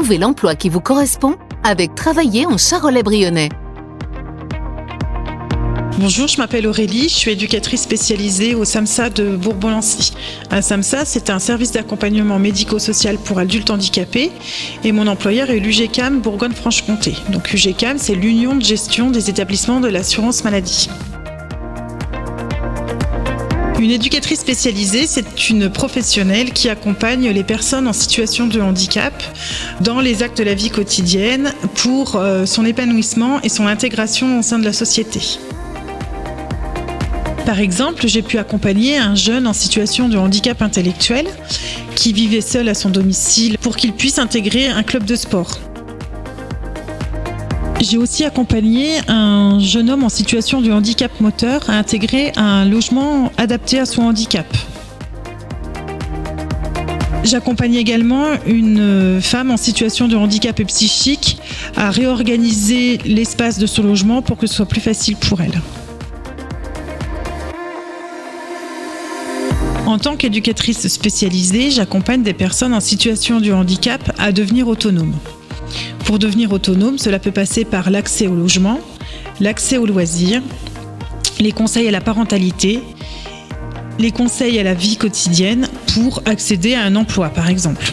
trouvez l'emploi qui vous correspond avec Travailler en Charolais-Brionnais. Bonjour, je m'appelle Aurélie, je suis éducatrice spécialisée au SAMSA de Bourbon-Lancy. Un SAMSA, c'est un service d'accompagnement médico-social pour adultes handicapés et mon employeur est l'UGCAM Bourgogne-Franche-Comté. Donc l'UGCAM, c'est l'Union de gestion des établissements de l'assurance maladie. Une éducatrice spécialisée, c'est une professionnelle qui accompagne les personnes en situation de handicap dans les actes de la vie quotidienne pour son épanouissement et son intégration au sein de la société. Par exemple, j'ai pu accompagner un jeune en situation de handicap intellectuel qui vivait seul à son domicile pour qu'il puisse intégrer un club de sport. J'ai aussi accompagné un jeune homme en situation de handicap moteur à intégrer un logement adapté à son handicap. J'accompagne également une femme en situation de handicap psychique à réorganiser l'espace de son logement pour que ce soit plus facile pour elle. En tant qu'éducatrice spécialisée, j'accompagne des personnes en situation de handicap à devenir autonomes. Pour devenir autonome, cela peut passer par l'accès au logement, l'accès aux loisirs, les conseils à la parentalité, les conseils à la vie quotidienne pour accéder à un emploi, par exemple.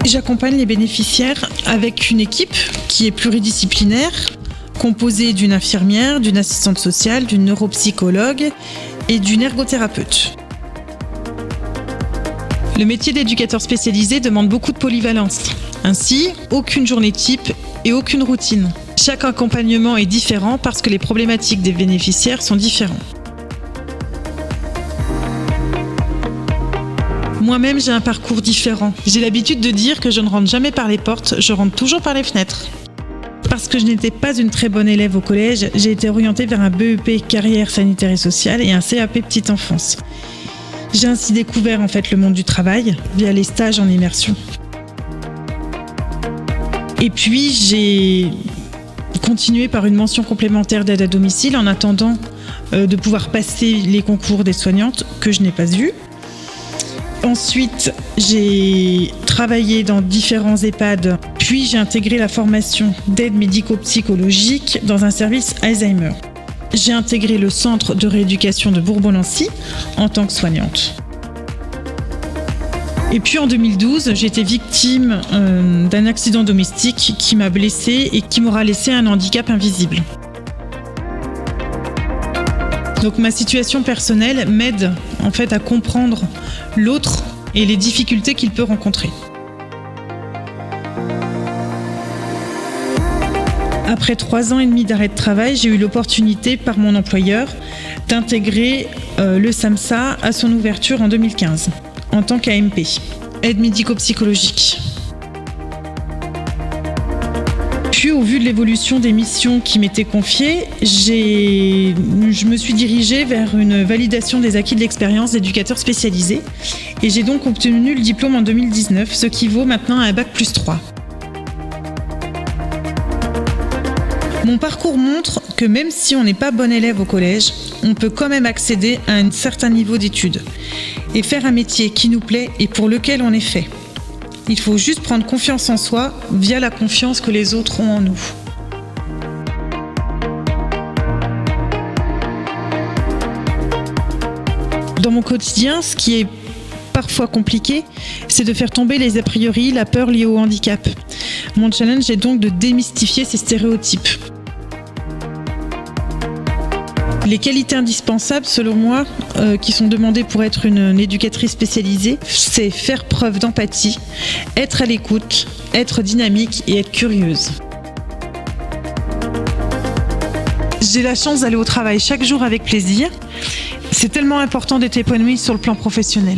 J'accompagne les bénéficiaires avec une équipe qui est pluridisciplinaire, composée d'une infirmière, d'une assistante sociale, d'une neuropsychologue et d'une ergothérapeute. Le métier d'éducateur spécialisé demande beaucoup de polyvalence. Ainsi, aucune journée type et aucune routine. Chaque accompagnement est différent parce que les problématiques des bénéficiaires sont différentes. Moi-même, j'ai un parcours différent. J'ai l'habitude de dire que je ne rentre jamais par les portes, je rentre toujours par les fenêtres. Parce que je n'étais pas une très bonne élève au collège, j'ai été orientée vers un BEP carrière sanitaire et sociale et un CAP petite enfance. J'ai ainsi découvert le monde du travail via les stages en immersion. Et puis j'ai continué par une mention complémentaire d'aide à domicile en attendant de pouvoir passer les concours des soignantes que je n'ai pas eu. Ensuite, j'ai travaillé dans différents EHPAD, puis j'ai intégré la formation d'aide médico-psychologique dans un service Alzheimer. J'ai intégré le centre de rééducation de Bourbon-Lancy en tant que soignante. Et puis en 2012, j'ai été victime d'un accident domestique qui m'a blessée et qui m'aura laissé un handicap invisible. Donc ma situation personnelle m'aide à comprendre l'autre et les difficultés qu'il peut rencontrer. Après 3 ans et demi d'arrêt de travail, j'ai eu l'opportunité par mon employeur d'intégrer le SAMSA à son ouverture en 2015 en tant qu'AMP, aide médico-psychologique. Puis au vu de l'évolution des missions qui m'étaient confiées, je me suis dirigée vers une validation des acquis de l'expérience d'éducateur spécialisé et j'ai donc obtenu le diplôme en 2019, ce qui vaut maintenant un bac+3. Mon parcours montre que même si on n'est pas bon élève au collège, on peut quand même accéder à un certain niveau d'études et faire un métier qui nous plaît et pour lequel on est fait. Il faut juste prendre confiance en soi via la confiance que les autres ont en nous. Dans mon quotidien, ce qui est parfois compliqué, c'est de faire tomber les a priori, la peur liée au handicap. Mon challenge est donc de démystifier ces stéréotypes. Les qualités indispensables, selon moi, qui sont demandées pour être une éducatrice spécialisée, c'est faire preuve d'empathie, être à l'écoute, être dynamique et être curieuse. J'ai la chance d'aller au travail chaque jour avec plaisir. C'est tellement important d'être épanoui sur le plan professionnel.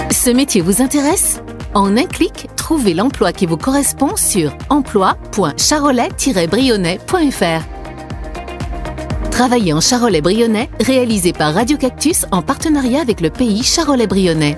Ce métier vous intéresse ? En un clic, trouvez l'emploi qui vous correspond sur emploi.charolais-brionnais.fr. Travailler en Charolais-Brionnais, réalisé par Radio Cactus en partenariat avec le pays Charolais-Brionnais.